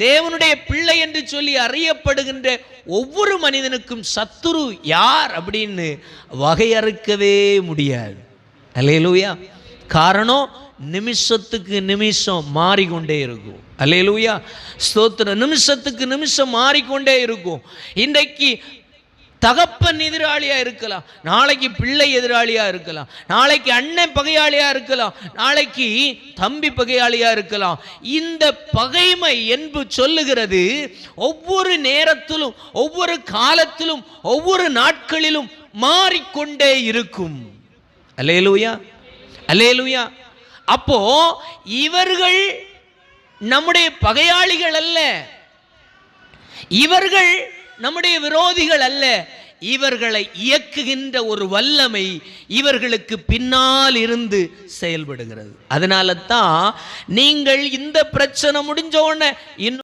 தேவனுடைய பிள்ளை என்று சொல்லி அறியப்படுகின்ற ஒவ்வொரு மனிதனுக்கும் சத்துரு யார் அப்படின்னு வகையறுக்கவே முடியாது. அல்லேலூயா. காரணம், நிமிஷத்துக்கு நிமிஷம் மாறிக்கொண்டே இருக்கும். அல்லேலூயா, ஸ்தோத்திரம். நிமிஷத்துக்கு நிமிஷம் மாறிக்கொண்டே இருக்கும். இன்றைக்கு தகப்பன் எதிராளியா இருக்கலாம், நாளைக்கு பிள்ளை எதிராளியா இருக்கலாம், நாளைக்கு அண்ணன் பகையாளியா இருக்கலாம், நாளைக்கு தம்பி பகையாளியா இருக்கலாம். இந்த பகைமை என்பது சொல்லுகிறது ஒவ்வொரு நேரத்திலும், ஒவ்வொரு காலத்திலும், ஒவ்வொரு நாட்களிலும் மாறிக்கொண்டே இருக்கும். அல்லேலூயா, அல்லேலூயா. அப்போ இவர்கள் நம்முடைய பகையாளிகள் அல்ல, இவர்கள் நம்முடைய விரோதிகள் அல்ல. இவர்களை இயக்குகின்ற ஒரு வல்லமை இவர்களுக்கு பின்னால் இருந்து செயல்படுகிறது. அதனால தான் நீங்கள் இந்த பிரச்சனை முடிஞ்ச உடனே